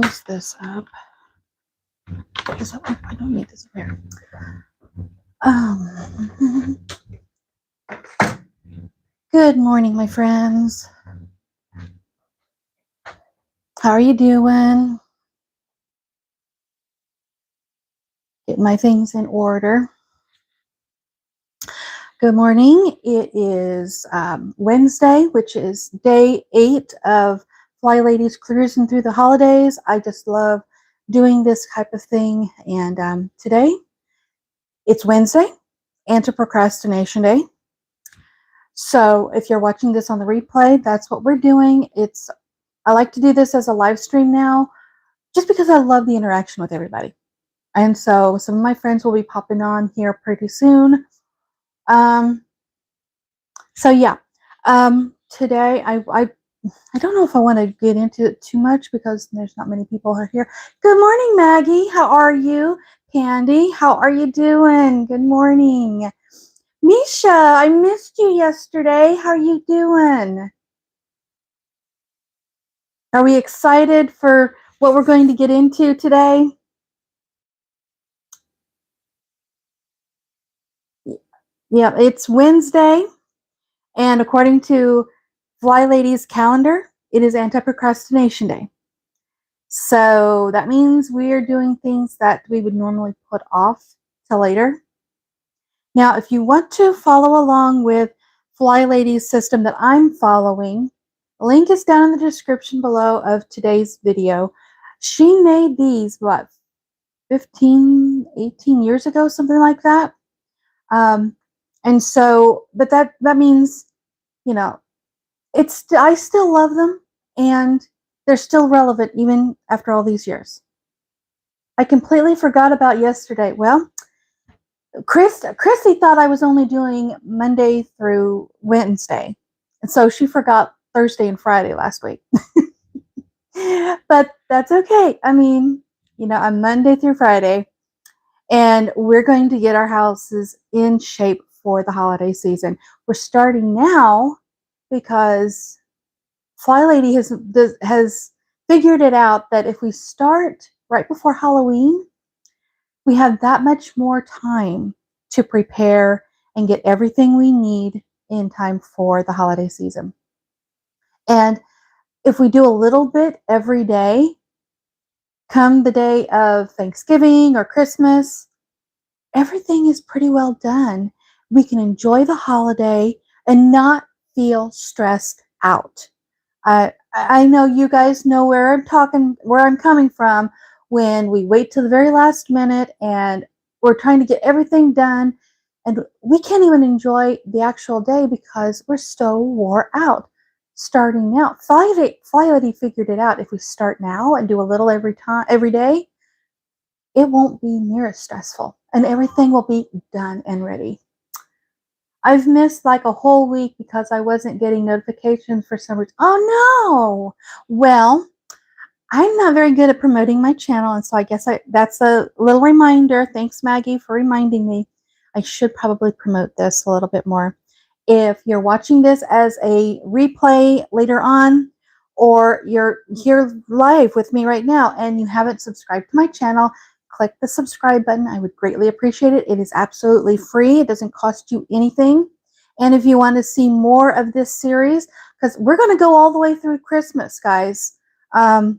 close this up because I don't need this here. Good morning, my friends. How are you doing? Get my things in order. Good morning. It is Wednesday, which is day 8 of FlyLady's cruising through the holidays. I just love doing this type of thing. And today, it's Wednesday, Anti-Procrastination Day. So if you're watching this on the replay, that's what we're doing. I like to do this as a live stream now, just because I love the interaction with everybody. And so some of my friends will be popping on here pretty soon. So yeah, today I don't know if I want to get into it too much because there's not many people here. Good morning, Maggie. How are you? Candy, how are you doing? Good morning. Misha, I missed you yesterday. How are you doing? Are we excited for what we're going to get into today? Yeah, it's Wednesday, and according to FlyLady's calendar, it is Anti-Procrastination Day. So that means we are doing things that we would normally put off till later. Now, if you want to follow along with FlyLady's system that I'm following, the link is down in the description below of today's video. She made these, what, 15, 18 years ago, something like that. And so, but that means, you know, I still love them, and they're still relevant even after all these years. I completely forgot about yesterday. Well, Chrissy thought I was only doing Monday through Wednesday, and so she forgot Thursday and Friday last week. But that's okay. I mean, I'm Monday through Friday, and we're going to get our houses in shape for the holiday season. We're starting now because FlyLady has figured it out that if we start right before Halloween, we have that much more time to prepare and get everything we need in time for the holiday season. And if we do a little bit every day, come the day of Thanksgiving or Christmas, everything is pretty well done. We can enjoy the holiday and not feel stressed out. I know you guys know where I'm coming from when we wait till the very last minute and we're trying to get everything done, and we can't even enjoy the actual day because we're so wore out. Starting now, FlyLady figured it out. If we start now and do a little every day, it won't be near as stressful, and everything will be done and ready. I've missed like a whole week because I wasn't getting notifications for some reason. Oh no! Well, I'm not very good at promoting my channel, and so I guess that's a little reminder. Thanks, Maggie, for reminding me. I should probably promote this a little bit more. If you're watching this as a replay later on, or you're here live with me right now and you haven't subscribed to my channel, click the subscribe button. I would greatly appreciate it. It is absolutely free. It doesn't cost you anything. And if you want to see more of this series, because we're going to go all the way through Christmas, guys.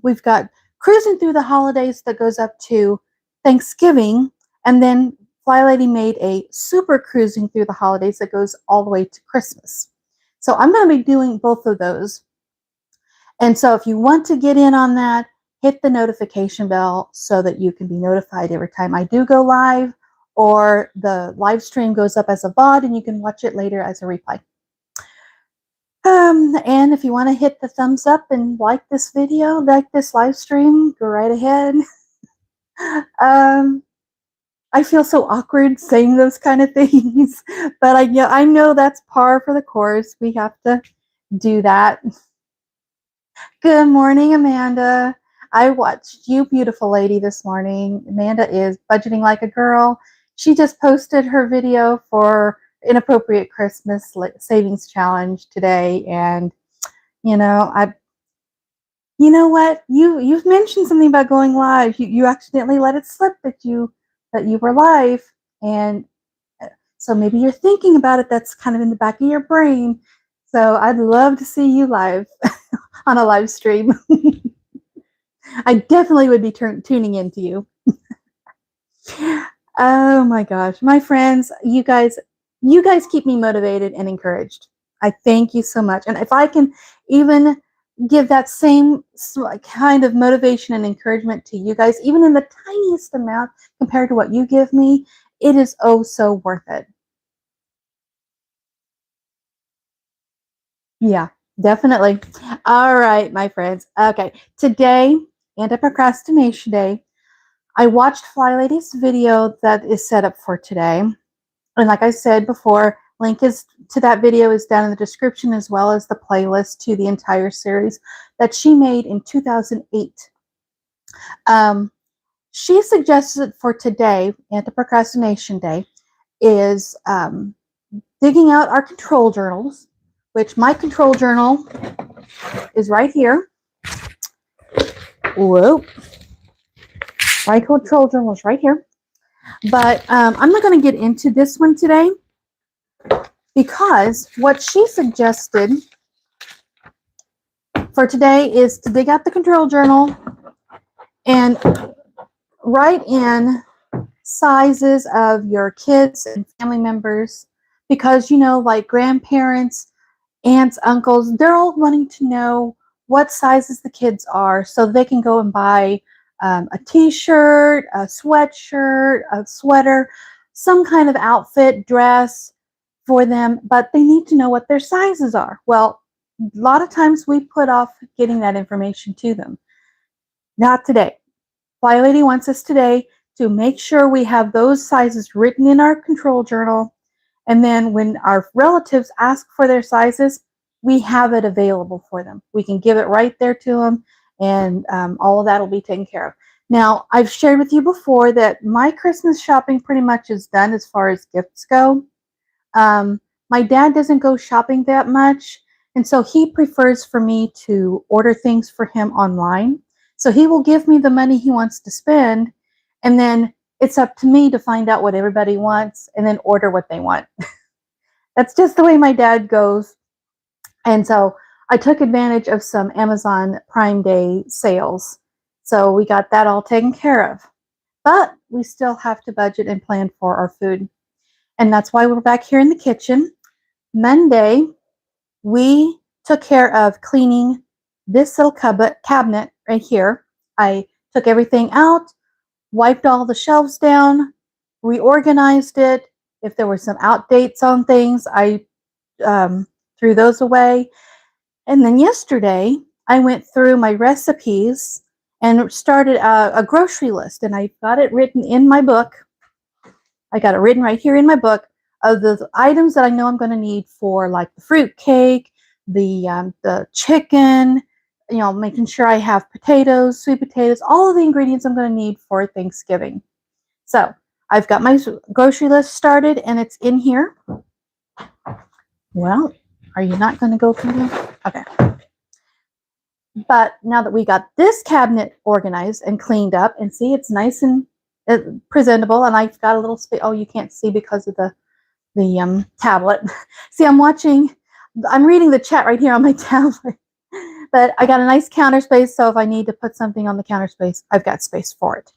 We've got Cruising Through the Holidays that goes up to Thanksgiving, and then FlyLady made a Super Cruising Through the Holidays that goes all the way to Christmas. So I'm going to be doing both of those. And so if you want to get in on that, hit the notification bell so that you can be notified every time I do go live, or the live stream goes up as a VOD and you can watch it later as a replay. And if you want to hit the thumbs up and like this video, like this live stream, go right ahead. I feel so awkward saying those kind of things, but I know that's par for the course. We have to do that. Good morning, Amanda. I watched You Beautiful Lady this morning. Amanda is budgeting like a girl. She just posted her video for Inappropriate Christmas Savings Challenge today, and You know what? You've mentioned something about going live. You accidentally let it slip that you were live, and so maybe you're thinking about it. That's kind of in the back of your brain. So I'd love to see you live on a live stream. I definitely would be tuning into you. Oh my gosh, my friends, you guys keep me motivated and encouraged. I thank you so much. And if I can even give that same kind of motivation and encouragement to you guys, even in the tiniest amount compared to what you give me, it is oh so worth it. Yeah, definitely. All right, my friends. Okay, today, Anti-Procrastination Day, I watched FlyLady's video that is set up for today. And like I said before, link is to that video is down in the description, as well as the playlist to the entire series that she made in 2008. Um, she suggested for today, Anti-Procrastination Day, is digging out our control journals, which my control journal is right here. Whoa. My control journal is right here. But I'm not going to get into this one today because what she suggested for today is to dig out the control journal and write in sizes of your kids and family members, because like grandparents, aunts, uncles, they're all wanting to know what sizes the kids are so they can go and buy a t-shirt, a sweatshirt, a sweater, some kind of outfit, dress for them, but they need to know what their sizes are. Well, a lot of times we put off getting that information to them. Not today. FlyLady wants us today to make sure we have those sizes written in our control journal. And then when our relatives ask for their sizes, we have it available for them. We can give it right there to them, and all of that will be taken care of. Now, I've shared with you before that my Christmas shopping pretty much is done as far as gifts go. My dad doesn't go shopping that much, and so he prefers for me to order things for him online. So he will give me the money he wants to spend, and then it's up to me to find out what everybody wants and then order what they want. That's just the way my dad goes. And so I took advantage of some Amazon Prime Day sales. So we got that all taken care of. But we still have to budget and plan for our food. And that's why we're back here in the kitchen. Monday, we took care of cleaning this little cabinet right here. I took everything out, wiped all the shelves down, reorganized it. If there were some outdates on things, I threw those away. And then yesterday, I went through my recipes and started a grocery list. And I got it written in my book. I got it written right here in my book of the items that I know I'm going to need for, like the fruit cake, the chicken, making sure I have potatoes, sweet potatoes, all of the ingredients I'm going to need for Thanksgiving. So I've got my grocery list started, and it's in here. Well, are you not going to go through them? Okay. But now that we got this cabinet organized and cleaned up, and see, it's nice and presentable, and I've got a little space. Oh, you can't see because of the tablet. See, I'm reading the chat right here on my tablet. But I got a nice counter space, so if I need to put something on the counter space, I've got space for it.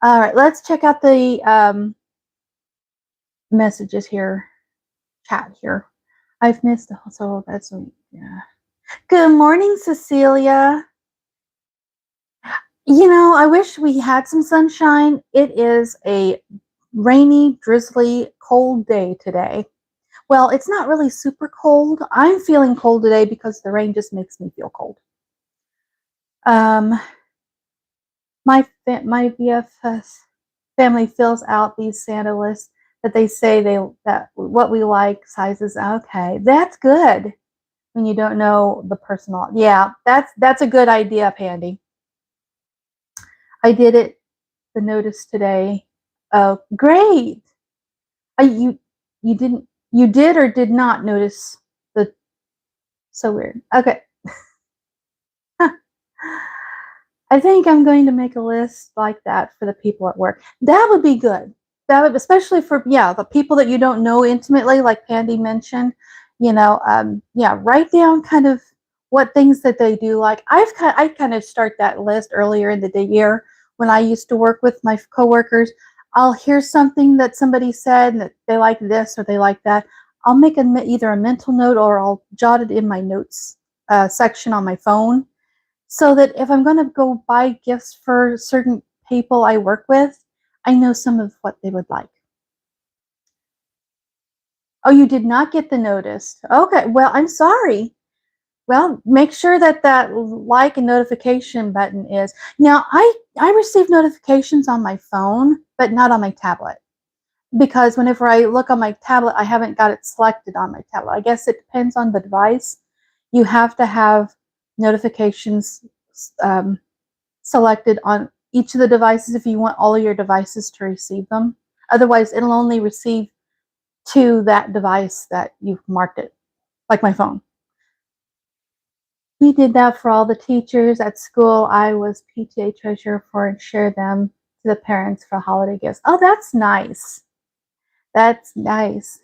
All right, let's check out the messages here, chat here. I've missed so that's yeah. Good morning, Cecilia. I wish we had some sunshine. It is a rainy, drizzly, cold day today. Well, it's not really super cold. I'm feeling cold today because the rain just makes me feel cold. My BFS family fills out these Santa lists that they say that what we like sizes. Okay, that's good. When you don't know the personal, yeah, that's a good idea, Pandy. I did it. The notice today. Oh, great. You did or did not notice the, so weird. Okay. I think I'm going to make a list like that for the people at work. That would be good. That would, especially for, yeah, the people that you don't know intimately, like Pandy mentioned. Yeah, write down kind of what things that they do. Like I kind of start that list earlier in the year when I used to work with my coworkers. I'll hear something that somebody said and that they like this or they like that. I'll make either a mental note or I'll jot it in my notes section on my phone so that if I'm going to go buy gifts for certain people I work with, I know some of what they would like. Oh, you did not get the notice. Okay, well, I'm sorry. Well, make sure that that like and notification button is. Now, I receive notifications on my phone, but not on my tablet. Because whenever I look on my tablet, I haven't got it selected on my tablet. I guess it depends on the device. You have to have notifications selected on each of the devices if you want all of your devices to receive them. Otherwise, it'll only receive to that device that you've marked it, like my phone. We did that for all the teachers at school. I was PTA treasurer for and share them to the parents for holiday gifts. Oh, that's nice. That's nice.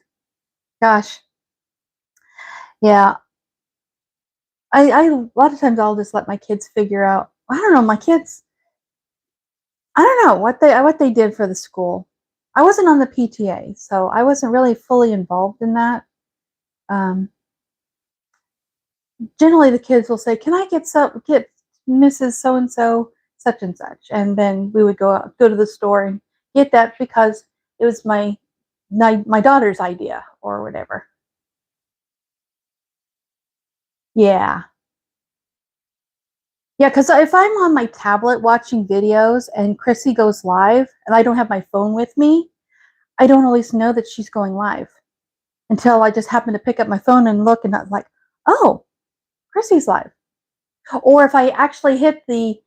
Gosh. Yeah. I a lot of times I'll just let my kids figure out. I don't know, my kids, I don't know what they did for the school. I wasn't on the PTA, so I wasn't really fully involved in that. Um, Generally, the kids will say, "Can I get Mrs. So and so such and such?" And then we would go to the store and get that because it was my daughter's idea or whatever. Yeah, yeah. Because if I'm on my tablet watching videos and Chrissy goes live and I don't have my phone with me, I don't always know that she's going live until I just happen to pick up my phone and look, and I'm like, "Oh, Chrissy's live." Or if I actually hit the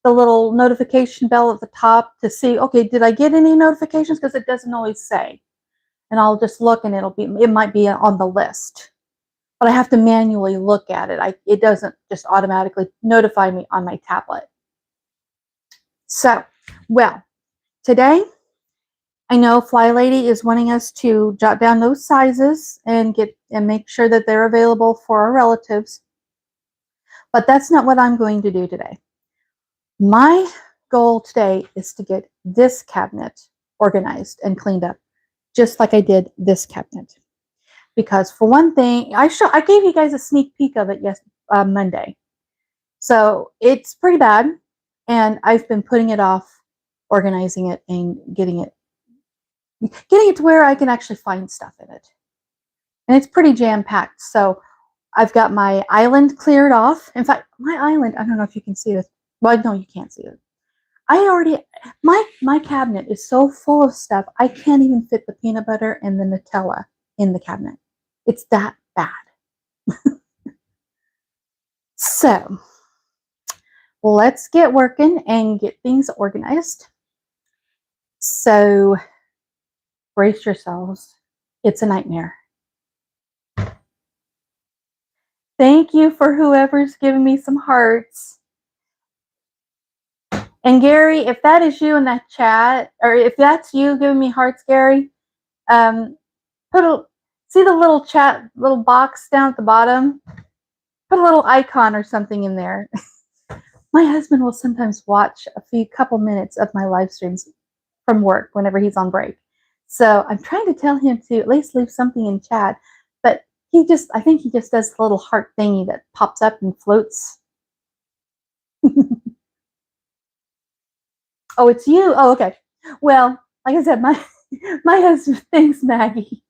little notification bell at the top to see, okay, did I get any notifications? Because it doesn't always say. And I'll just look and it might be on the list. But I have to manually look at it. It doesn't just automatically notify me on my tablet. So, well, today I know FlyLady is wanting us to jot down those sizes and make sure that they're available for our relatives. But that's not what I'm going to do today. My goal today is to get this cabinet organized and cleaned up, just like I did this cabinet. Because for one thing, I gave you guys a sneak peek of it Monday. So it's pretty bad, and I've been putting it off, organizing it and getting it to where I can actually find stuff in it. And it's pretty jam packed. So I've got my island cleared off. In fact, my island, I don't know if you can see this. Well, no, you can't see it. I already my cabinet is so full of stuff I can't even fit the peanut butter and the Nutella in the cabinet. It's that bad. So let's get working and get things organized. So brace yourselves. It's a nightmare. Thank you for whoever's giving me some hearts. And Gary, if that is you in that chat, or if that's you giving me hearts, Gary, um, see the little box down at the bottom? Put a little icon or something in there. My husband will sometimes watch a couple minutes of my live streams from work whenever he's on break. So I'm trying to tell him to at least leave something in chat, but I think he just does a little heart thingy that pops up and floats. Oh, it's you? Oh, okay. Well, like I said, my husband thinks Maggie.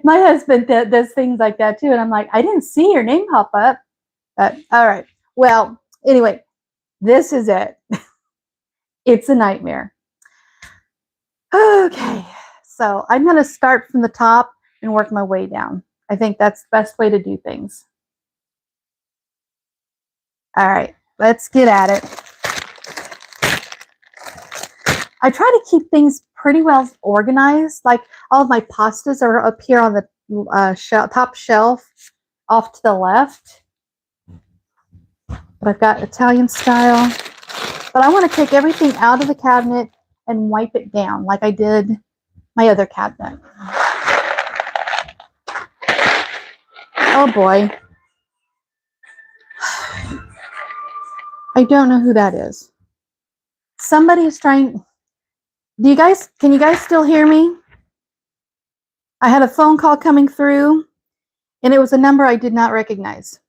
My husband does things like that too, and I'm like, I didn't see your name pop up. All right. Well, anyway, this is it. It's a nightmare. Okay, so I'm going to start from the top and work my way down. I think that's the best way to do things. All right, let's get at it. I try to keep things pretty well organized. Like all of my pastas are up here on the top shelf off to the left. But I've got Italian style. But I want to take everything out of the cabinet and wipe it down like I did my other cabinet. Oh boy. I don't know who that is. Somebody is trying. Can you guys still hear me? I had a phone call coming through and it was a number I did not recognize.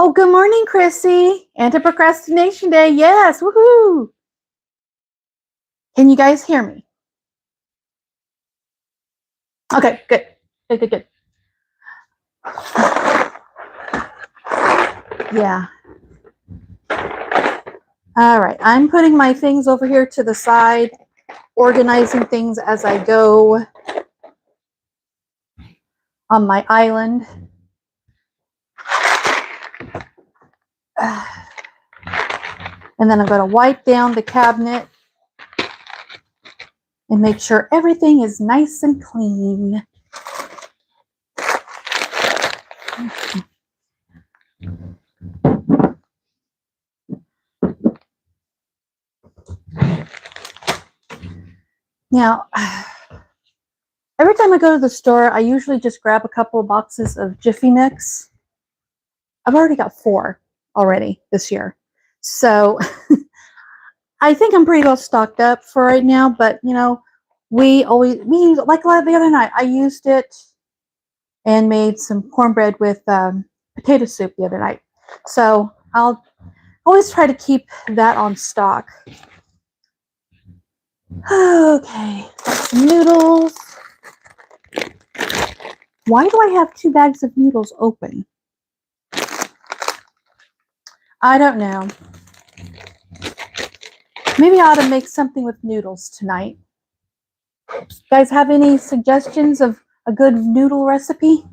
Oh, good morning, Chrissy. Anti-Procrastination Day. Yes, woohoo. Can you guys hear me? Okay, good. Good. Yeah. All right, I'm putting my things over here to the side, organizing things as I go on my island. And then I'm going to wipe down the cabinet and make sure everything is nice and clean. Now, every time I go to the store, I usually just grab a couple of boxes of Jiffy Mix. I've already got 4 already this year. So I think I'm pretty well stocked up for right now, but you know, we like the other night, I used it and made some cornbread with potato soup the other night. So I'll always try to keep that on stock. Okay, noodles. Why do I have 2 bags of noodles open? I don't know. Maybe I ought to make something with noodles tonight. You guys have any suggestions of a good noodle recipe?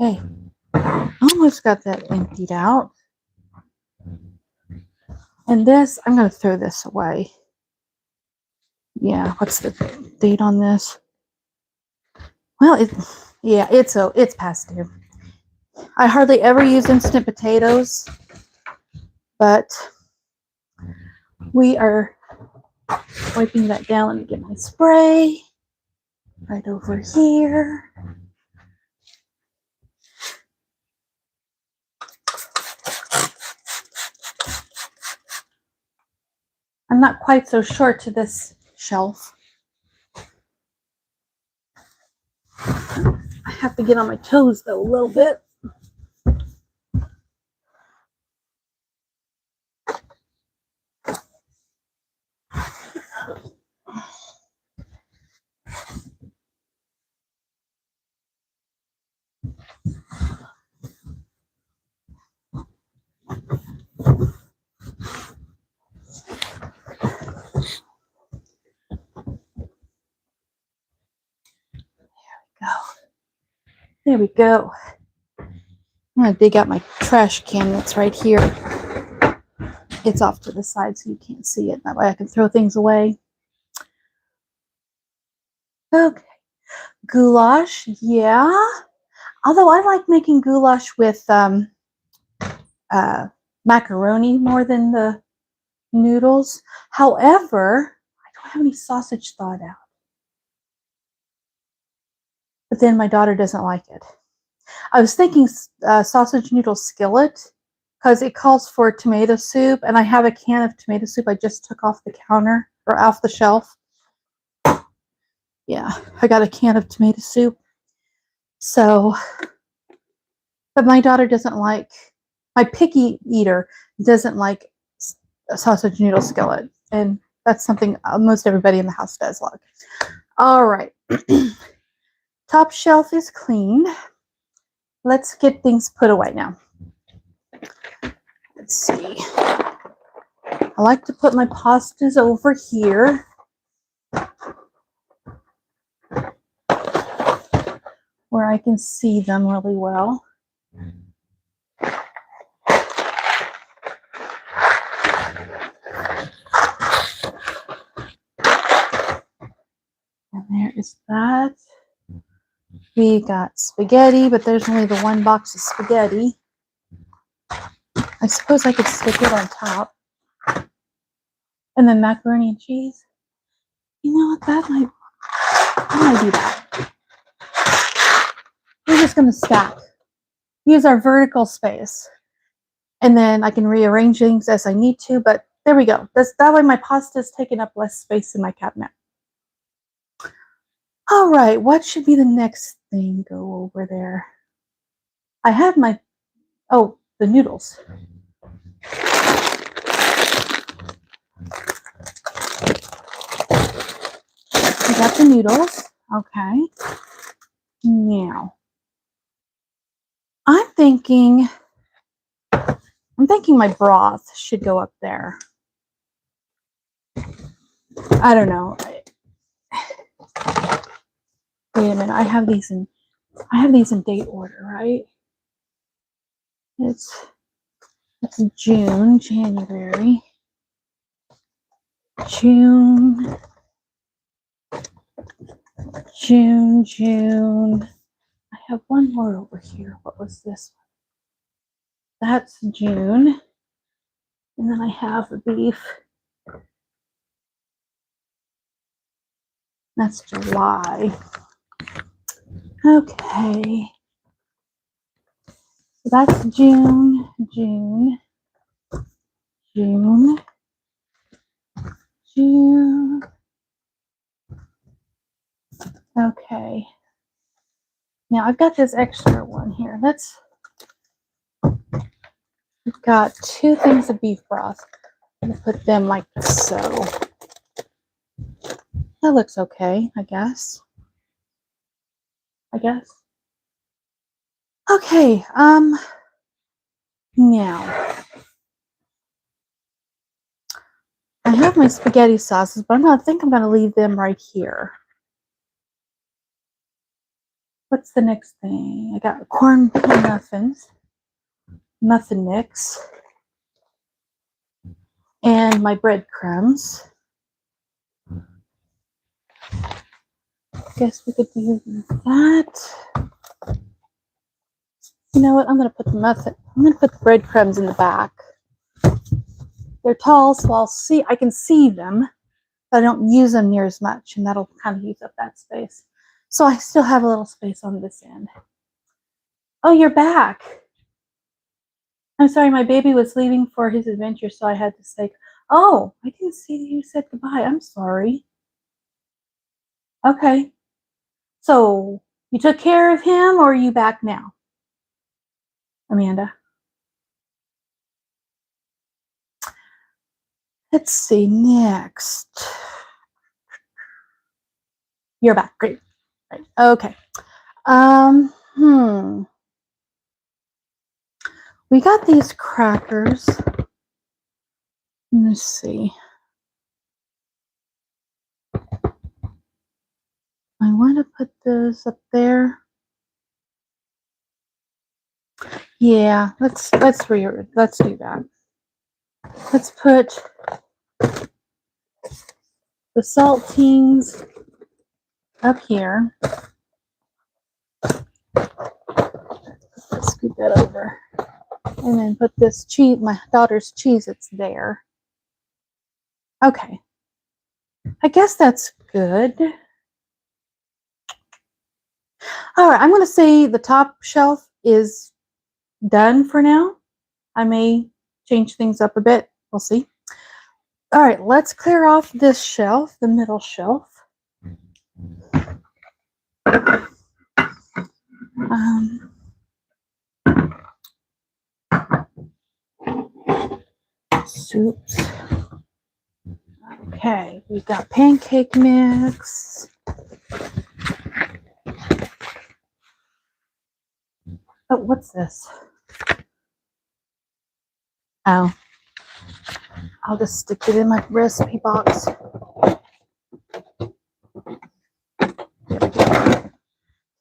Okay, almost got that emptied out. And this, I'm going to throw this away. Yeah, what's the date on this? Well, it's past due. I hardly ever use instant potatoes, but we are wiping that down. Let me get my spray right over here. I'm not quite so short to this shelf. I have to get on my toes though a little bit. There we go. I'm going to dig out my trash can that's right here. It's off to the side so you can't see it. That way I can throw things away. Okay. Goulash, yeah. Although I like making goulash with macaroni more than the noodles. However, I don't have any sausage thawed out. But then my daughter doesn't like it. I was thinking sausage noodle skillet because it calls for tomato soup, and I have a can of tomato soup I just took off the counter or off the shelf. Yeah, I got a can of tomato soup. So, but my daughter doesn't like, my picky eater doesn't like sausage noodle skillet. And that's something most everybody in the house does like. All right. Top shelf is clean. Let's get things put away now. Let's see. I like to put my pastas over here. Where I can see them really well. And there is that. We got spaghetti, but there's only the one box of spaghetti. I suppose I could stick it on top. And then macaroni and cheese. You know what, I might do that. We're just gonna stack. Use our vertical space. And then I can rearrange things as I need to, but there we go. That way my pasta is taking up less space in my cabinet. All right, what should be the next thing go over there? I have my, the noodles. I got the noodles. Okay. Now, I'm thinking my broth should go up there. I don't know. Wait a minute. I have these in date order, right? It's June, January, June. I have one more over here. What was this one? That's June. And then I have the beef. That's July. Okay. So that's June. Okay. Now I've got this extra one here. We've got 2 things of beef broth. I'm gonna put them like so. That looks okay, I guess. Okay, now I have my spaghetti sauces, but I think I'm gonna leave them right here. What's the next thing? I got corn muffins, muffin mix, and my breadcrumbs. Guess we could do that. You know what? I'm gonna put the breadcrumbs in the back. They're tall, so I can see them, but I don't use them near as much, and that'll kind of use up that space. So I still have a little space on this end. Oh, you're back. I'm sorry, my baby was leaving for his adventure, so I had to say, oh, I didn't see you said goodbye. I'm sorry. Okay. So you took care of him, or are you back now? Amanda? Let's see, next. You're back, great. Right. Okay. We got these crackers. Let's see. I want to put those up there. Yeah, let's do that. Let's put the saltines up here. Let's scoot that over. And then put this cheese, my daughter's Cheez-Its there. Okay. I guess that's good. All right, I'm going to say the top shelf is done for now. I may change things up a bit. We'll see. All right, let's clear off this shelf, the middle shelf. soups. Okay, we got pancake mix. Oh, what's this? Oh, I'll just stick it in my recipe box.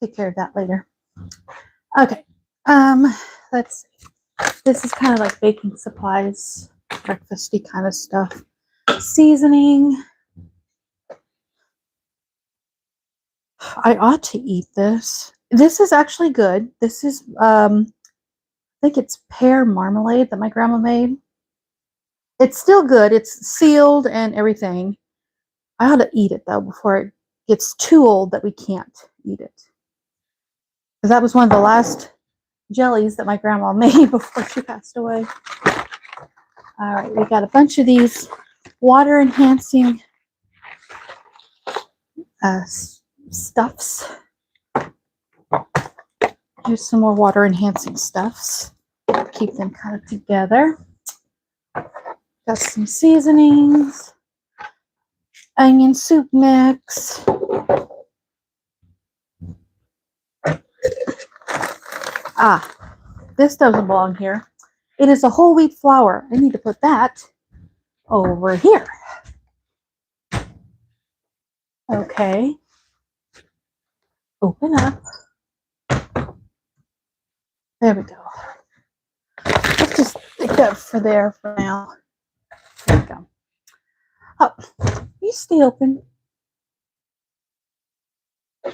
Take care of that later. Okay. Let's see. This is kind of like baking supplies, breakfasty kind of stuff. Seasoning. I ought to eat this. This is actually good. This is I think it's pear marmalade that my grandma made. It's still good. It's sealed and everything. I ought to eat it though before it gets too old that we can't eat it. Because that was one of the last jellies that my grandma made before she passed away. All right, we got a bunch of these water enhancing stuffs. Here's some more water enhancing stuffs. Keep them kind of together. Got some seasonings, onion soup mix. This doesn't belong here. It is a whole wheat flour. I need to put that over here. Okay. Open up. There we go. Let's just stick that for there for now. There we go. Oh, you stay open.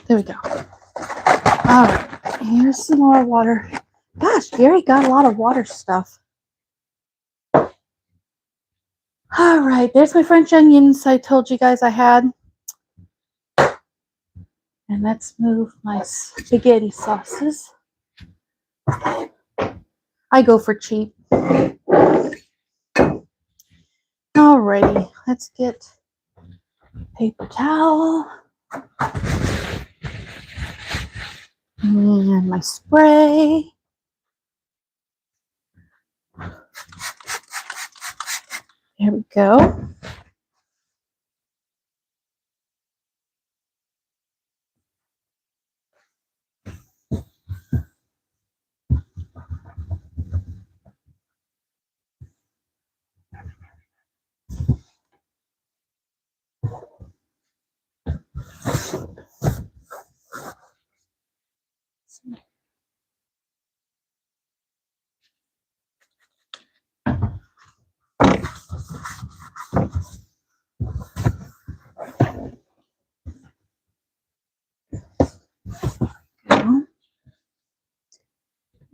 There we go. All right. Here's some more water. Gosh, Gary got a lot of water stuff. All right. There's my French onions I told you guys I had. And let's move my spaghetti sauces. I go for cheap. Alrighty, let's get paper towel. And my spray. There we go.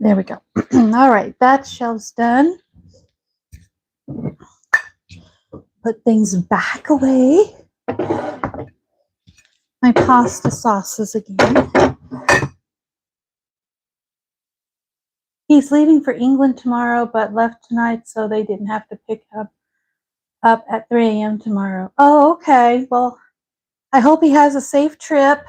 There we go. All right, that shelf's done. Put things back away. My pasta sauces again. He's leaving for England tomorrow, but left tonight, so they didn't have to pick up at 3 a.m. tomorrow. Oh, okay. Well, I hope he has a safe trip.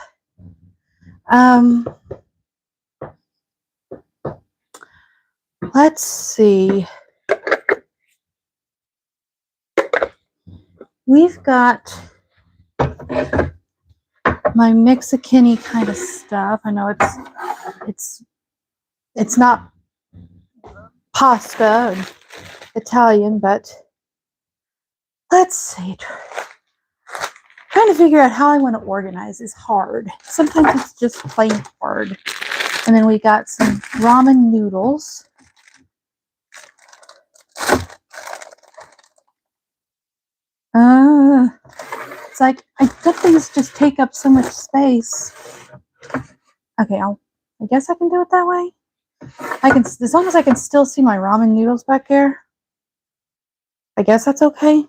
Let's see. We've got my Mexican-y kind of stuff. I know it's not pasta and Italian, but let's see. Trying to figure out how I want to organize is hard. Sometimes it's just plain hard. And then we got some ramen noodles. It's like I think things just take up so much space. Okay, I guess I can do it that way. I can, as long as I can still see my ramen noodles back here. I guess that's okay.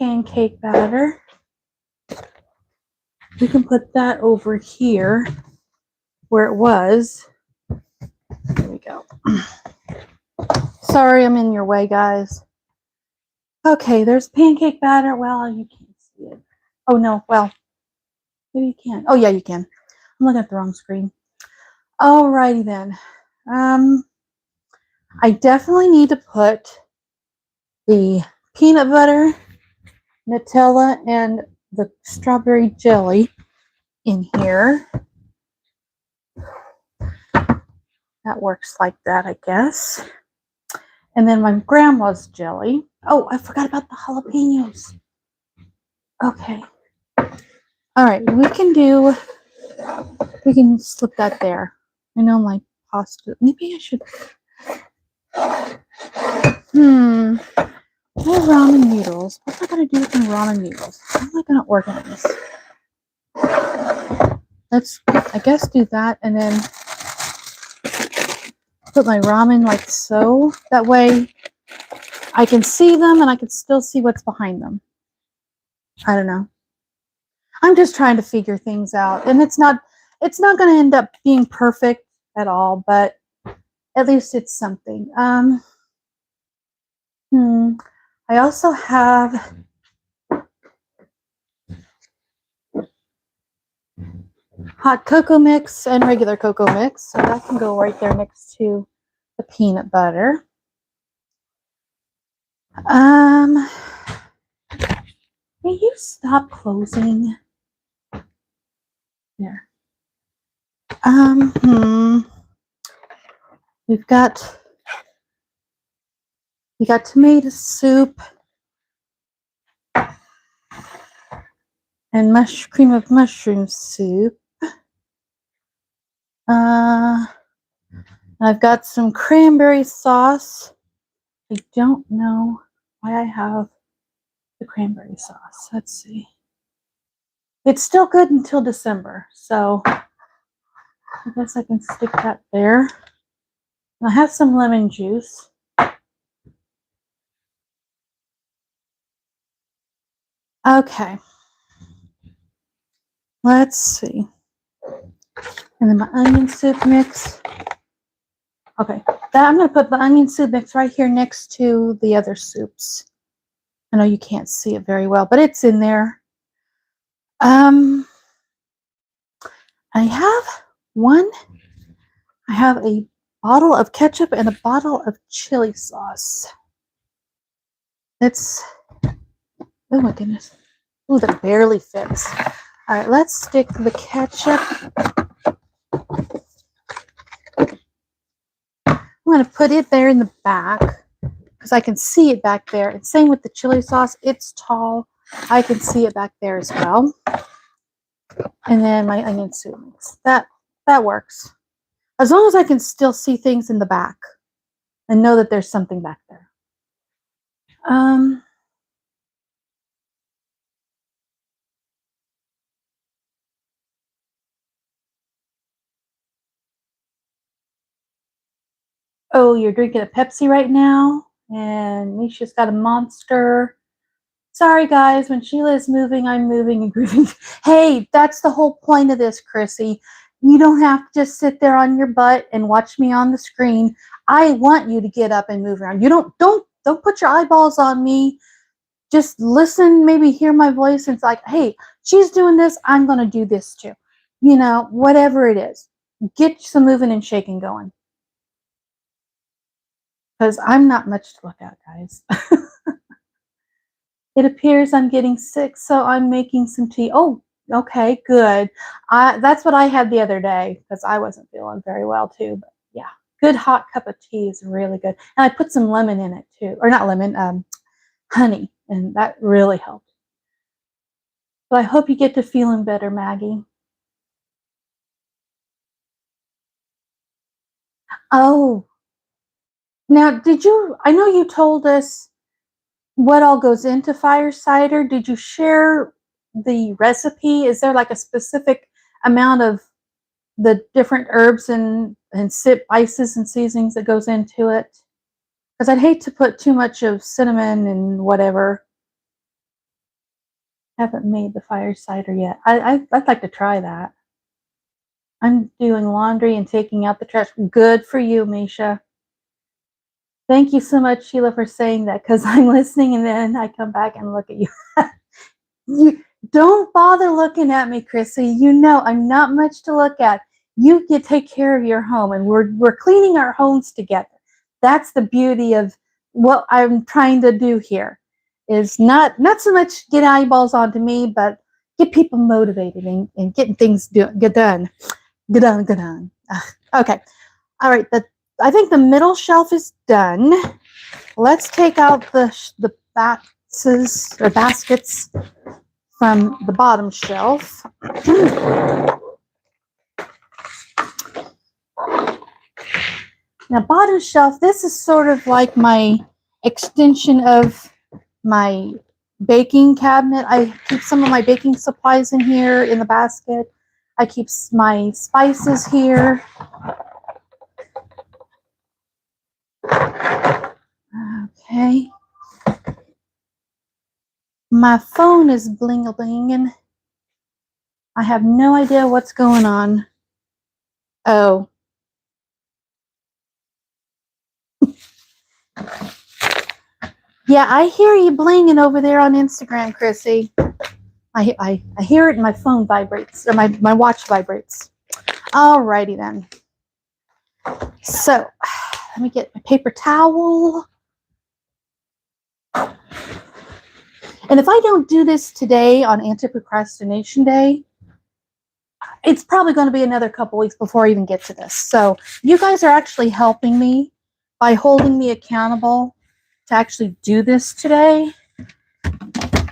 Pancake batter. We can put that over here where it was. There we go. Sorry, I'm in your way, guys. Okay, there's pancake batter. Well, you can't see it. Oh, no. Well, maybe you can. Oh, yeah, you can. I'm looking at the wrong screen. Alrighty then. I definitely need to put the peanut butter, Nutella, and the strawberry jelly in here. That works like that, I guess. And then my grandma's jelly. Oh, I forgot about the jalapenos. Okay. All right, we can slip that there. I know my pasta. Maybe I should. My ramen noodles. What am I gonna do with my ramen noodles? How am I gonna organize? Let's, I guess, do that, and then put my ramen like so. That way, I can see them, and I can still see what's behind them. I don't know. I'm just trying to figure things out, and it's not going to end up being perfect at all, but at least it's something. I also have hot cocoa mix and regular cocoa mix, so that can go right there next to the peanut butter. Will you stop closing? There. We got tomato soup and cream of mushroom soup. I've got some cranberry sauce. I don't know why I have the cranberry sauce. Let's see. It's still good until December, so I guess I can stick that there. I have some lemon juice. Okay. Let's see. And then my onion soup mix. Okay, I'm going to put the onion soup mix right here next to the other soups. I know you can't see it very well, but it's in there. I have a bottle of ketchup and a bottle of chili sauce. Oh my goodness. Oh, that barely fits. All right, let's stick the ketchup. I'm going to put it there in the back because I can see it back there. And same with the chili sauce. It's tall. I can see it back there as well. And then my onion soup mix. That works. As long as I can still see things in the back and know that there's something back there. Oh, you're drinking a Pepsi right now? And Misha's got a Monster. Sorry, guys. When Sheila is moving, I'm moving and grooving. Hey, that's the whole point of this, Chrissy. You don't have to just sit there on your butt and watch me on the screen. I want you to get up and move around. You don't put your eyeballs on me. Just listen, maybe hear my voice. And it's like, hey, she's doing this. I'm going to do this too. You know, whatever it is. Get some moving and shaking going. Because I'm not much to look at, guys. It appears I'm getting sick, so I'm making some tea. Oh, okay, good. That's what I had the other day because I wasn't feeling very well too. But yeah, good hot cup of tea is really good. And I put some lemon in it too. Or not lemon, honey. And that really helped. So I hope you get to feeling better, Maggie. Oh, now I know you told us what all goes into fire cider. Did you share the recipe? Is there like a specific amount of the different herbs and spices and seasonings that goes into it? Because I'd hate to put too much of cinnamon and whatever. Haven't made the fire cider yet. I'd like to try that. I'm doing laundry and taking out the trash. Good for you, Misha. Thank you so much, Sheila, for saying that, because I'm listening and then I come back and look at you. You don't bother looking at me, Chrissy. You know I'm not much to look at. You take care of your home, and we're cleaning our homes together. that's the beauty of what I'm trying to do here. Is not so much get eyeballs onto me, but get people motivated and getting things get done. Okay, all right. I think the middle shelf is done. Let's take out the boxes or baskets from the bottom shelf. Now, bottom shelf, this is sort of like my extension of my baking cabinet. I keep some of my baking supplies in here in the basket. I keep my spices here. Okay. My phone is bling-a-blinging. I have no idea what's going on. Oh. Yeah, I hear you blinging over there on Instagram, Chrissy. I hear it and my phone vibrates, or my watch vibrates. Alrighty then. So, let me get my paper towel. And if I don't do this today on Anti-Procrastination Day, it's probably going to be another couple weeks before I even get to this. So you guys are actually helping me by holding me accountable to actually do this today.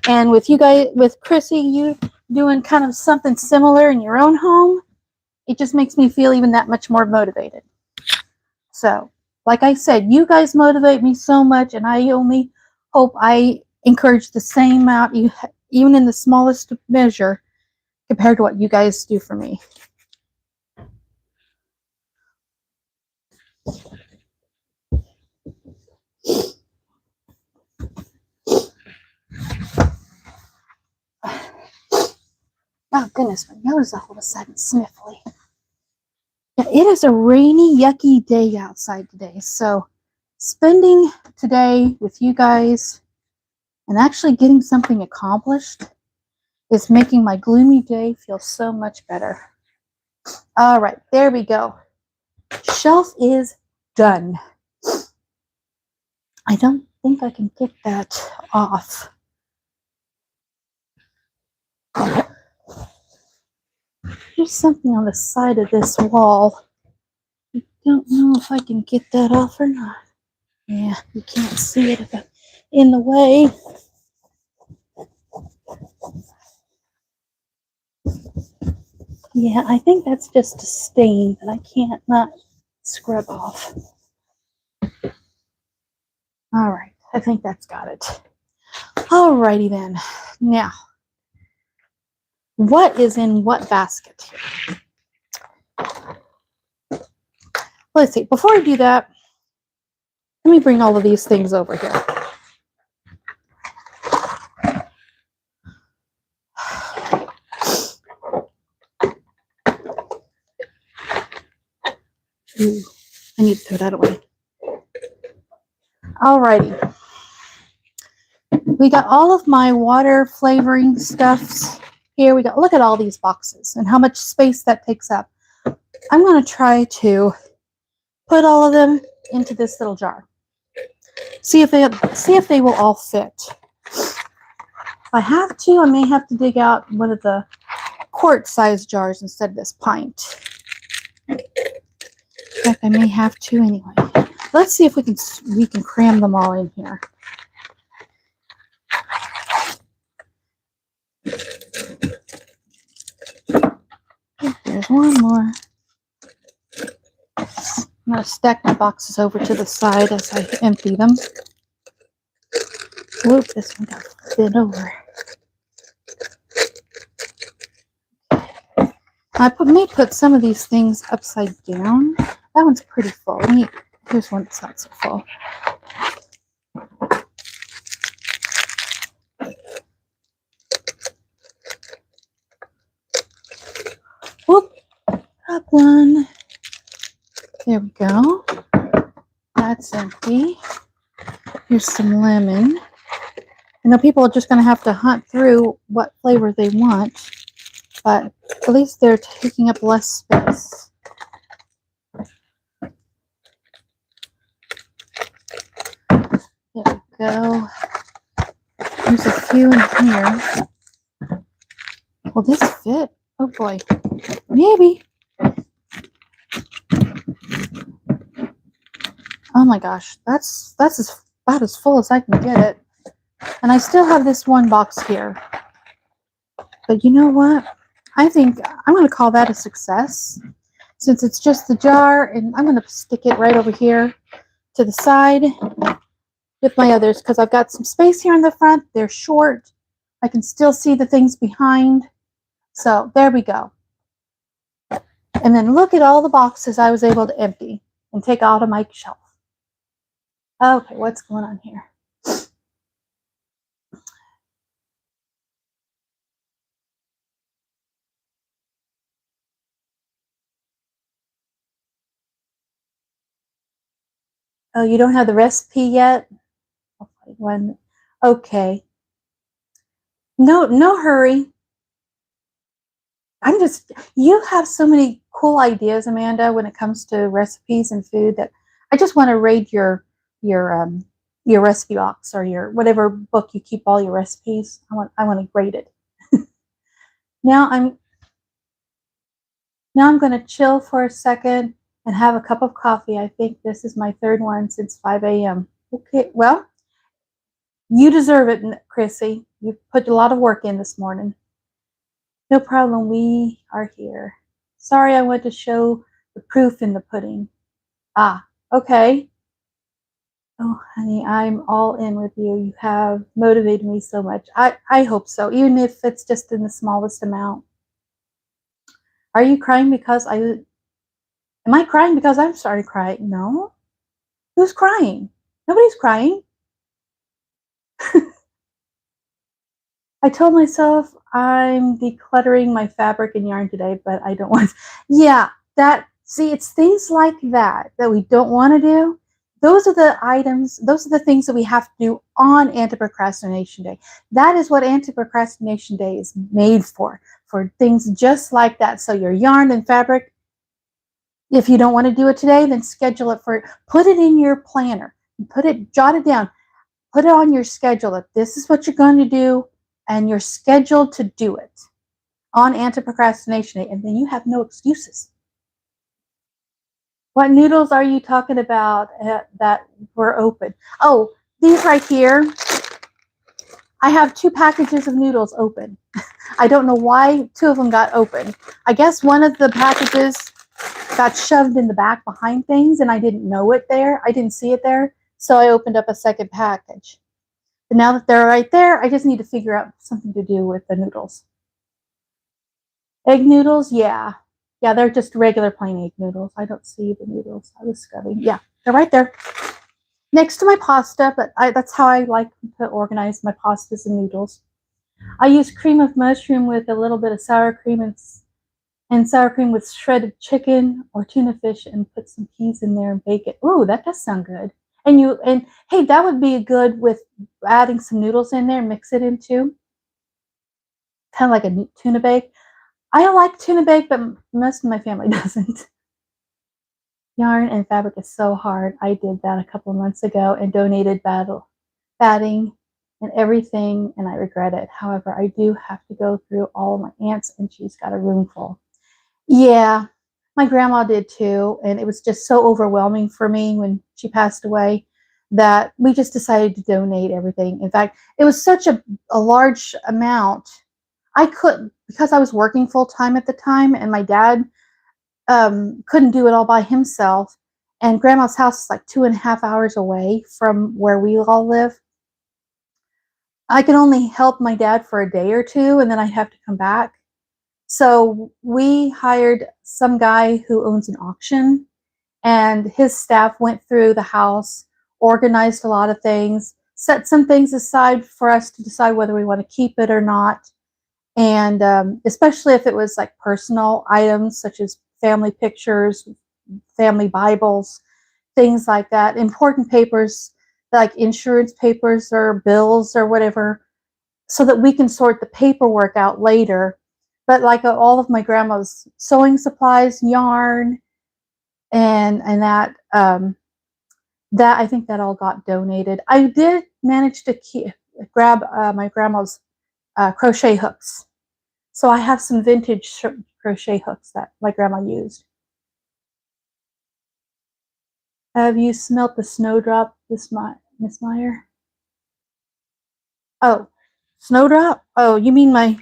And with you guys, with Chrissy, you doing kind of something similar in your own home, it just makes me feel even that much more motivated. So, like I said, you guys motivate me so much, and I only hope I encourage the same amount, even in the smallest measure, compared to what you guys do for me. Oh goodness, my nose is all of a sudden sniffly. Yeah, it is a rainy, yucky day outside today, so spending today with you guys and actually getting something accomplished is making my gloomy day feel so much better. All right, there we go. Shelf is done. I don't think I can get that off. There's something on the side of this wall. I don't know if I can get that off or not. Yeah, you can't see it if I'm in the way. Yeah, I think that's just a stain that I can't not scrub off. All right, I think that's got it. Alrighty then. Now, what is in what basket here? Let's see. Before I do that, let me bring all of these things over here. Ooh, I need to throw that away. Alrighty. We got all of my water flavoring stuffs here. We got, look at all these boxes and how much space that takes up. I'm going to try to put all of them into this little jar. See if they will all fit. If I have to, I may have to dig out one of the quart-sized jars instead of this pint. In fact, I may have to anyway. Let's see if we can cram them all in here. There's one more. I'm going to stack my boxes over to the side as I empty them. Whoop, this one got fit over. I may put some of these things upside down. That one's pretty full. Here's one that's not so full. Whoop, drop one. There we go. That's empty. Here's some lemon. I know people are just going to have to hunt through what flavor they want, but at least they're taking up less space. go. There's a few in here. Will this fit? Oh boy. Maybe. Oh my gosh. That's about as full as I can get it. And I still have this one box here. But you know what? I think I'm going to call that a success. Since it's just the jar, and I'm going to stick it right over here to the side with my others because I've got some space here in the front. They're short. I can still see the things behind. So there we go. And then look at all the boxes I was able to empty and take out of my shelf. Okay, what's going on here? Oh, you don't have the recipe yet? One. Okay. No hurry. You have so many cool ideas, Amanda, when it comes to recipes and food that I just want to raid your recipe box or your whatever book you keep all your recipes. I want to grade it. Now I'm going to chill for a second and have a cup of coffee. I think this is my third one since 5 a.m. Okay, well, you deserve it, Chrissy. You put a lot of work in this morning. No problem, we are here. Sorry, I went to show the proof in the pudding. Ah, okay. Oh, honey, I'm all in with you. You have motivated me so much. I hope so, even if it's just in the smallest amount. Are you crying because am I crying because I'm started crying? No. Who's crying? Nobody's crying. I told myself I'm decluttering my fabric and yarn today, but I don't want to. Yeah, see, it's things like that we don't want to do. Those are the items, those are the things that we have to do on Anti-Procrastination Day. That is what Anti-Procrastination Day is made for things just like that. So your yarn and fabric, if you don't want to do it today, then schedule it put it in your planner. Jot it down. Put it on your schedule that this is what you're going to do, and you're scheduled to do it on Anti-Procrastination Day, and then you have no excuses. What noodles are you talking about that were open? Oh, these right here. I have 2 packages of noodles open. I don't know why 2 of them got open. I guess one of the packages got shoved in the back behind things, and I didn't know it there. I didn't see it there, so I opened up a second package. But now that they're right there, I just need to figure out something to do with the noodles. Egg noodles, yeah. Yeah, they're just regular plain egg noodles. I don't see the noodles. I was scrubbing. Yeah, they're right there. Next to my pasta, but that's how I like to organize my pastas and noodles. I use cream of mushroom with a little bit of sour cream and sour cream with shredded chicken or tuna fish and put some peas in there and bake it. Ooh, that does sound good. And hey, that would be good with adding some noodles in there and mix it into kind of like a tuna bake. I like tuna bake, but most of my family doesn't. Yarn and fabric is so hard. I did that a couple of months ago and donated batting and everything, and I regret it. However, I do have to go through all of my aunts, and she's got a room full. Yeah, my grandma did too, and it was just so overwhelming for me when she passed away that we just decided to donate everything. In fact, it was such a large amount. I couldn't, because I was working full time at the time, and my dad couldn't do it all by himself. And Grandma's house is like 2.5 hours away from where we all live. I could only help my dad for a day or two, and then I'd have to come back. So we hired some guy who owns an auction, and his staff went through the house, organized a lot of things, set some things aside for us to decide whether we want to keep it or not. And especially if it was like personal items such as family pictures, family Bibles, things like that, important papers like insurance papers or bills or whatever, so that we can sort the paperwork out later. But like all of my grandma's sewing supplies, yarn, and that I think that all got donated. I did managed to grab my grandma's crochet hooks. So I have some vintage crochet hooks that my grandma used. Have you smelt the snowdrop, Miss Meyer? Oh, snowdrop? Oh, you mean my...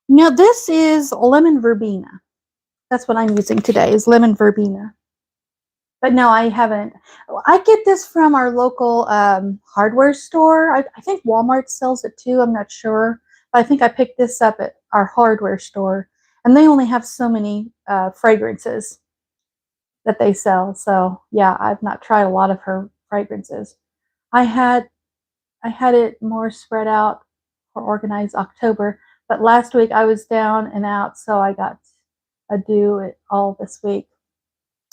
No, this is lemon verbena. That's what I'm using today, is lemon verbena. But no, I haven't. I get this from our local hardware store. I think Walmart sells it too. I'm not sure. But I think I picked this up at our hardware store. And they only have so many fragrances that they sell. So yeah, I've not tried a lot of her fragrances. I had it more spread out for organized October. But last week I was down and out, so I got to do it all this week.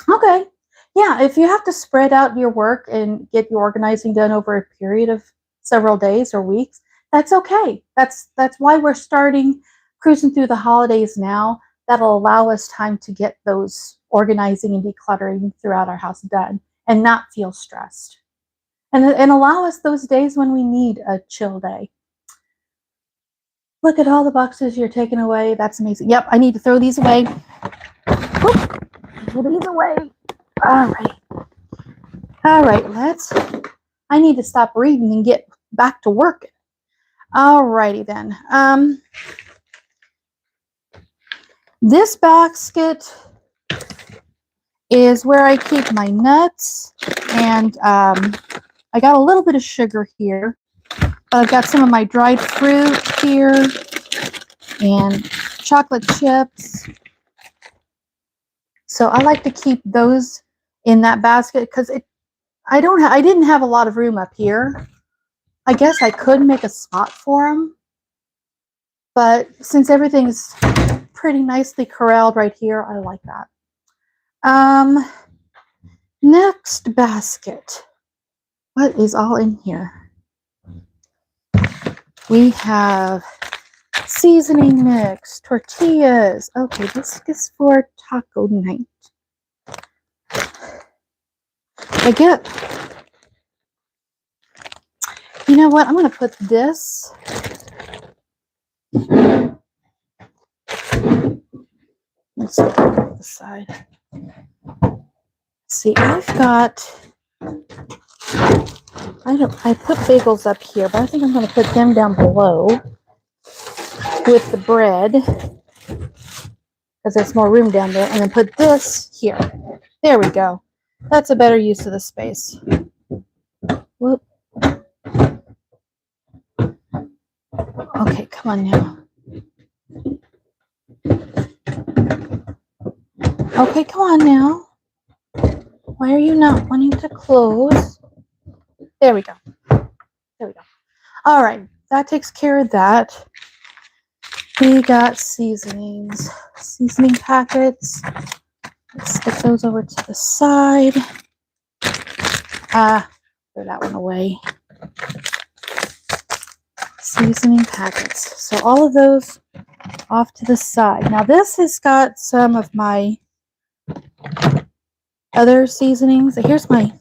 Okay. Yeah, if you have to spread out your work and get your organizing done over a period of several days or weeks, that's okay. That's why we're starting cruising through the holidays now. That'll allow us time to get those organizing and decluttering throughout our house done and not feel stressed. And allow us those days when we need a chill day. Look at all the boxes you're taking away. That's amazing. Yep, I need to throw these away. Whoop, throw these away. All right, I need to stop reading and get back to work. All righty then. This basket is where I keep my nuts, and I got a little bit of sugar here. I've got some of my dried fruit here and chocolate chips. So I like to keep those in that basket because I didn't have a lot of room up here. I guess I could make a spot for them, but since everything's pretty nicely corralled right here, I like that. Next basket. What is all in here? We have seasoning mix, tortillas. Okay, this is for taco night. You know what? I'm going to put this. Let's put it on the side. See, I've got... I put bagels up here, but I think I'm going to put them down below with the bread because there's more room down there, and then put this here. There we go. That's a better use of the space. Whoop. Okay, come on now. Okay, come on now. Why are you not wanting to close? There we go. There we go. All right, that takes care of that. We got seasoning packets. Let's stick those over to the side. Throw that one away. Seasoning packets. So all of those off to the side. Now this has got some of my other seasonings. Here's my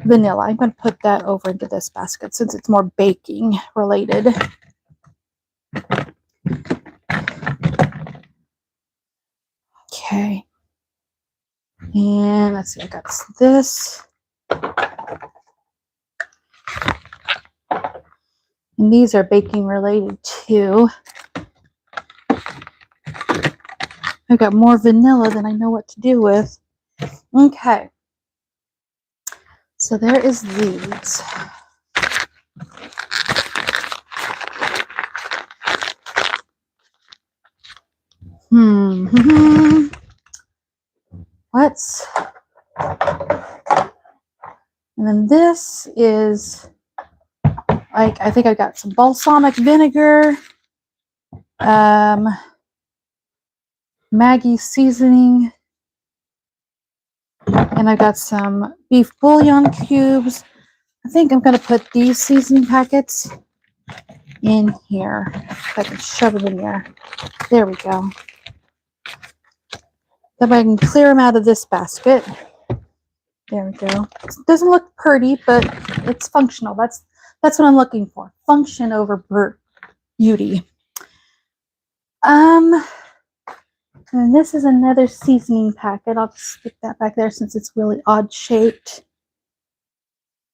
vanilla. I'm going to put that over into this basket since it's more baking related. Okay. And let's see, I got this. And these are baking related too. I've got more vanilla than I know what to do with. Okay. So there is these. And then this is like, I think I've got some balsamic vinegar, Maggi seasoning, and I got some beef bouillon cubes. I think I'm going to put these seasoning packets in here. If I can shove them in there. There we go. Then I can clear them out of this basket. There we go. It doesn't look pretty, but it's functional. That's what I'm looking for. Function over beauty. And this is another seasoning packet. I'll just stick that back there since it's really odd shaped.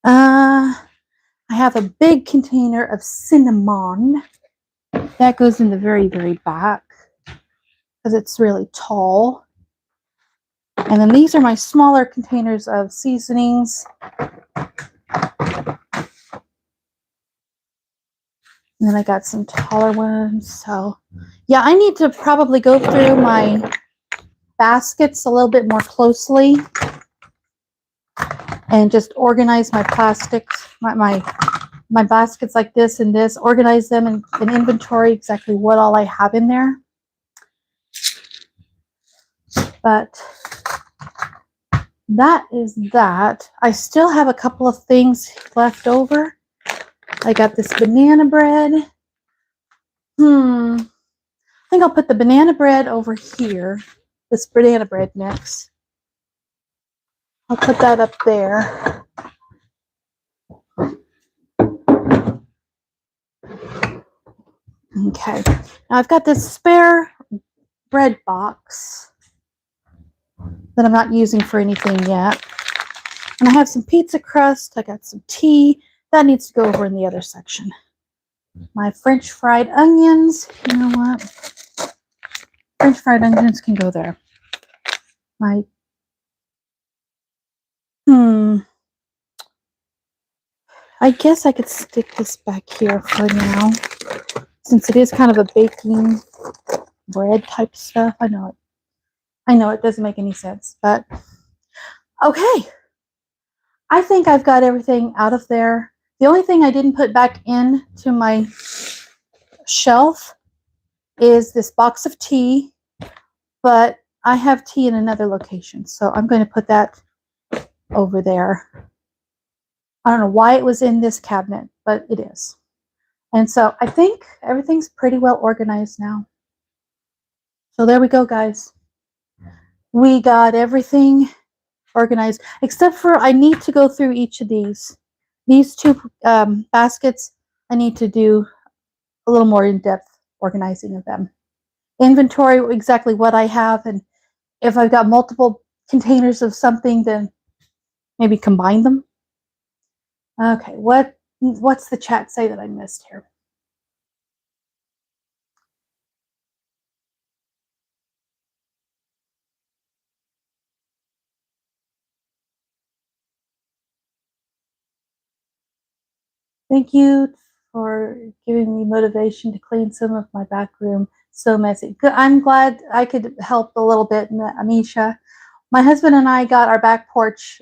I have a big container of cinnamon. That goes in the very, very back because it's really tall. And then these are my smaller containers of seasonings. And then I got some taller ones. So yeah, I need to probably go through my baskets a little bit more closely and just organize my plastics, my baskets like this and this, organize them in inventory exactly what all I have in there. But that is that. I still have a couple of things left over. I got this banana bread. I think I'll put the banana bread over here. This banana bread mix. I'll put that up there. Okay. Now I've got this spare bread box that I'm not using for anything yet. And I have some pizza crust. I got some tea. That needs to go over in the other section. My French fried onions. You know what? French fried onions can go there. My I guess I could stick this back here for now, since it is kind of a baking bread type stuff. I know it doesn't make any sense, but okay. I think I've got everything out of there. The only thing I didn't put back into my shelf is this box of tea, but I have tea in another location, so I'm going to put that over there. I don't know why it was in this cabinet, but it is. And so I think everything's pretty well organized now. So there we go, guys. We got everything organized, except for I need to go through each of these. These two baskets, I need to do a little more in-depth organizing of them. Inventory exactly what I have, and if I've got multiple containers of something, then maybe combine them. Okay, what's the chat say that I missed here? Thank you for giving me motivation to clean some of my back room. So messy. I'm glad I could help a little bit, Amisha. My husband and I got our back porch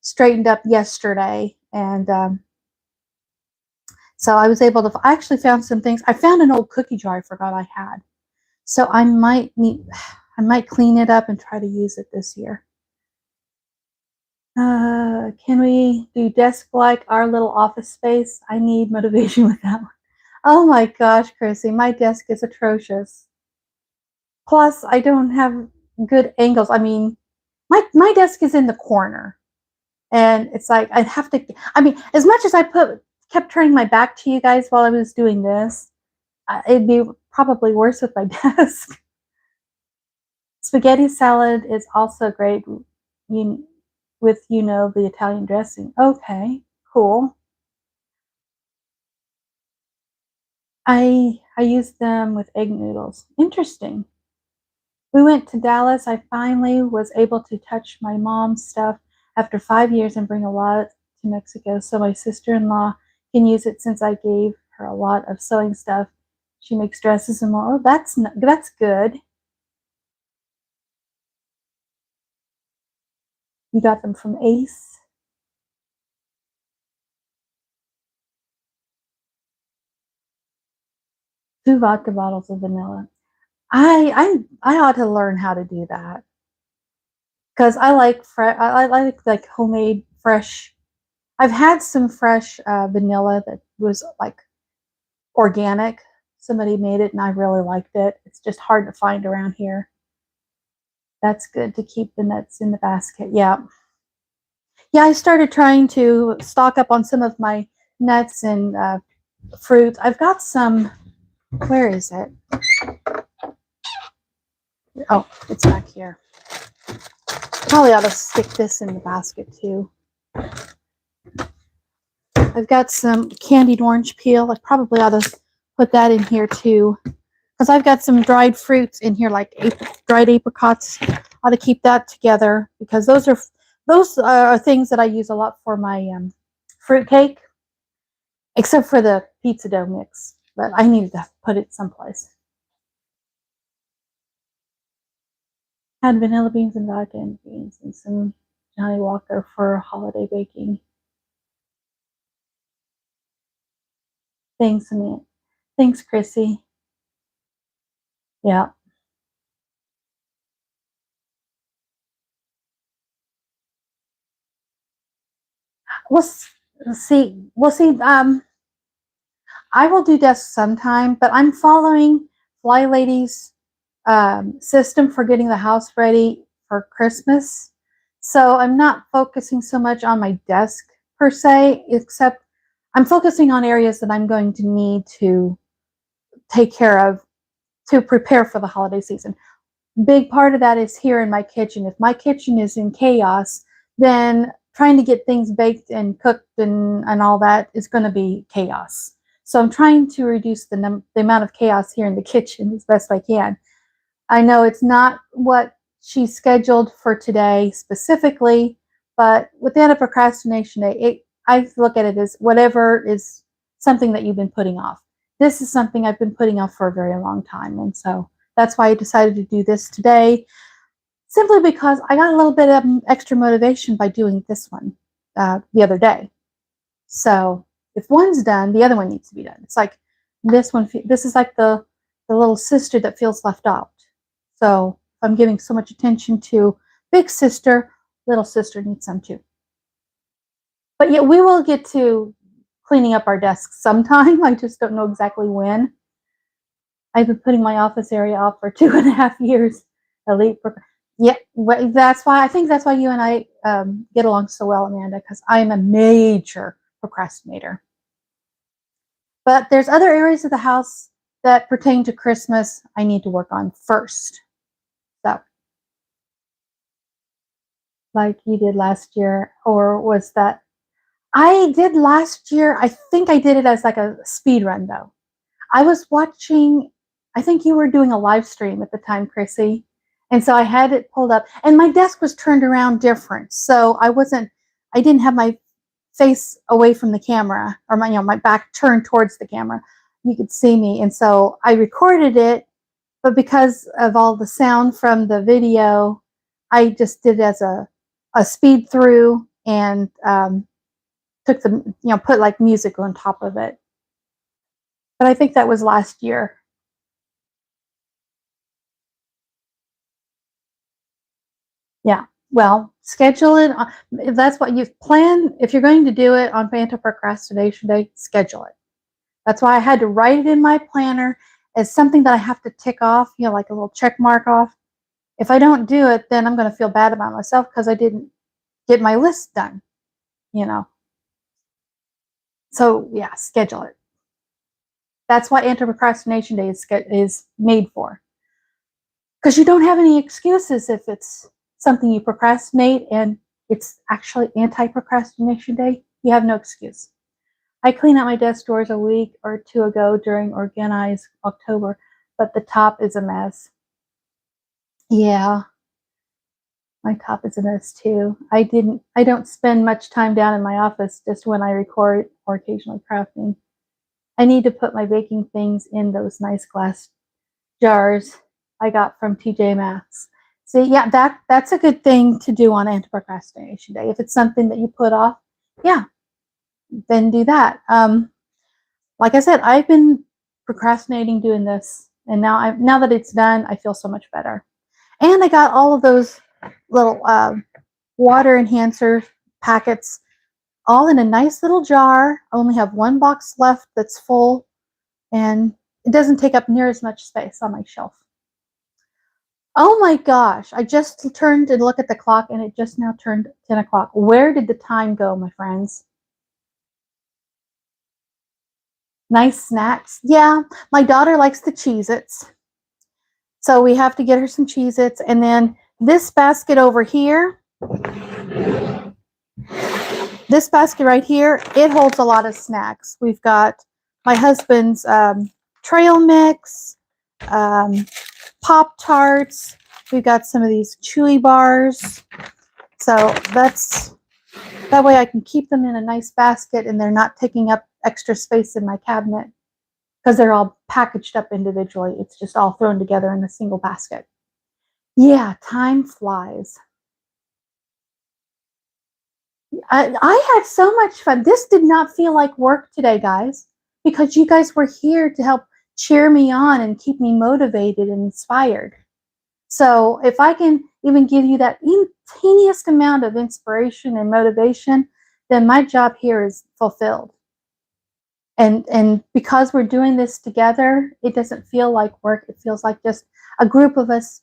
straightened up yesterday, and so I was able to. I actually found some things. I found an old cookie jar I forgot I had, so I might clean it up and try to use it this year. Can we do desk like our little office space? I need motivation with that one. Oh my gosh, Chrissy, my desk is atrocious. Plus, I don't have good angles. I mean, my desk is in the corner, and it's like I'd have to. I mean, as much as I kept turning my back to you guys while I was doing this, it'd be probably worse with my desk. Spaghetti salad is also great with the Italian dressing. Okay, cool. I use them with egg noodles. Interesting. We went to Dallas. I finally was able to touch my mom's stuff after 5 years and bring a lot to Mexico, so my sister-in-law can use it since I gave her a lot of sewing stuff. She makes dresses and more. Oh, that's good. You got them from Ace. 2 vodka bottles of vanilla. I ought to learn how to do that, because I like homemade fresh. I've had some fresh vanilla that was like organic. Somebody made it and I really liked it. It's just hard to find around here. That's good to keep the nuts in the basket. Yeah. Yeah, I started trying to stock up on some of my nuts and fruits. I've got some. Where is it? Oh, it's back here. Probably ought to stick this in the basket too. I've got some candied orange peel. I probably ought to put that in here too, because I've got some dried fruits in here, like dried apricots. I ought to keep that together because those are things that I use a lot for my fruit cake, except for the pizza dough mix. But I needed to put it someplace. Had vanilla beans and vodka and beans and some Johnny Walker for holiday baking. Thanks, Annette. Thanks, Chrissy. Yeah. We'll see. We'll see. I will do desks sometime, but I'm following FlyLady's system for getting the house ready for Christmas. So I'm not focusing so much on my desk per se, except I'm focusing on areas that I'm going to need to take care of to prepare for the holiday season. Big part of that is here in my kitchen. If my kitchen is in chaos, then trying to get things baked and cooked and all that is going to be chaos. So I'm trying to reduce the amount of chaos here in the kitchen as best I can. I know it's not what she scheduled for today specifically, but with Anti-Procrastination Day, I look at it as whatever is something that you've been putting off. This is something I've been putting off for a very long time, and so that's why I decided to do this today, simply because I got a little bit of extra motivation by doing this one the other day. So if one's done, the other one needs to be done. It's like this one. This is like the little sister that feels left out. So if I'm giving so much attention to big sister, little sister needs some too. But yeah, we will get to cleaning up our desks sometime. I just don't know exactly when. I've been putting my office area off for 2.5 years. Yeah, that's why I think that's why you and I get along so well, Amanda, because I'm a major procrastinator. But there's other areas of the house that pertain to Christmas I need to work on first. So, like you did last year, or was that I did last year? I think I did it as like a speed run though. I was watching, I think you were doing a live stream at the time, Chrissy. And so I had it pulled up and my desk was turned around different. So I didn't have my face away from the camera or my back turned towards the camera. You could see me. And so I recorded it, but because of all the sound from the video, I just did it as a speed through and took put like music on top of it. But I think that was last year. Yeah. Well, schedule it. If that's what you plan. If you're going to do it on Anti-Procrastination Day, schedule it. That's why I had to write it in my planner as something that I have to tick off, like a little check mark off. If I don't do it, then I'm going to feel bad about myself because I didn't get my list done, you know. So, yeah, schedule it. That's what Anti-Procrastination Day is made for. Because you don't have any excuses if it's something you procrastinate and it's actually Anti-Procrastination Day. You have no excuse. I cleaned out my desk drawers a week or two ago during Organized October, but the top is a mess. Yeah, my top is a mess too. I don't spend much time down in my office, just when I record or occasionally crafting. I need to put my baking things in those nice glass jars I got from TJ Maxx. See, yeah, that's a good thing to do on Anti-Procrastination Day. If it's something that you put off, yeah, then do that. Like I said, I've been procrastinating doing this, and now that it's done, I feel so much better. And I got all of those little water enhancer packets all in a nice little jar. I only have one box left that's full, and it doesn't take up near as much space on my shelf. Oh my gosh, I just turned and looked at the clock and it just now turned 10 o'clock. Where did the time go, my friends? Nice snacks. Yeah, my daughter likes the Cheez-Its. So we have to get her some Cheez-Its. And then this basket over here, this basket right here, it holds a lot of snacks. We've got my husband's trail mix, Pop-Tarts. We've got some of these Chewy bars. So that way I can keep them in a nice basket and they're not taking up extra space in my cabinet because they're all packaged up individually. It's just all thrown together in a single basket. Yeah, time flies. I had so much fun. This did not feel like work today, guys, because you guys were here to help cheer me on and keep me motivated and inspired. So if I can even give you that teeniest amount of inspiration and motivation, then my job here is fulfilled. And because we're doing this together, it doesn't feel like work. It feels like just a group of us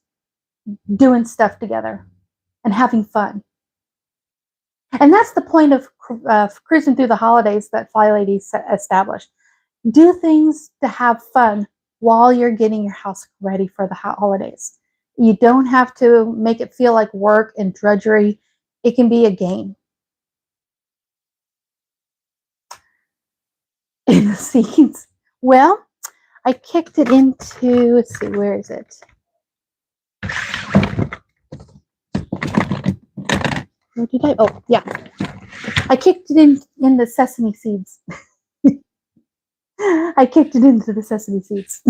doing stuff together and having fun. And that's the point of cruising through the holidays that FlyLady established. Do things to have fun while you're getting your house ready for the holidays. You don't have to make it feel like work and drudgery. It can be a game. In the seeds. Well, I kicked it into, let's see, where is it? Where did I? Oh, yeah. I kicked it in the sesame seeds. I kicked it into the sesame seeds.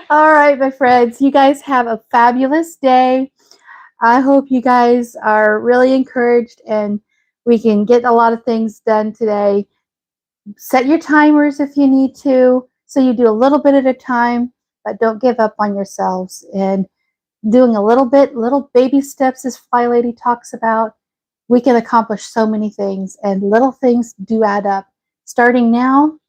All right, my friends, you guys have a fabulous day. I hope you guys are really encouraged and we can get a lot of things done today. Set your timers if you need to, so you do a little bit at a time, but don't give up on yourselves. And doing a little baby steps, as FlyLady talks about, we can accomplish so many things, and little things do add up. Starting now,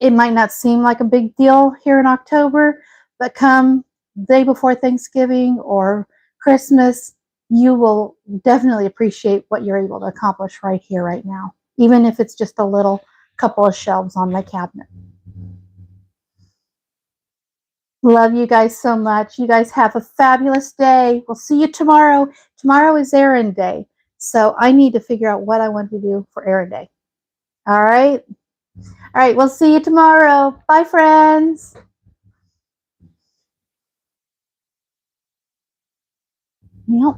it might not seem like a big deal here in October, but come day before Thanksgiving or Christmas, you will definitely appreciate what you're able to accomplish right here, right now, even if it's just a little couple of shelves on my cabinet. Love you guys so much. You guys have a fabulous day. We'll see you tomorrow. Tomorrow is errand day, so I need to figure out what I want to do for errand day. All right? All right, we'll see you tomorrow. Bye, friends. Yep.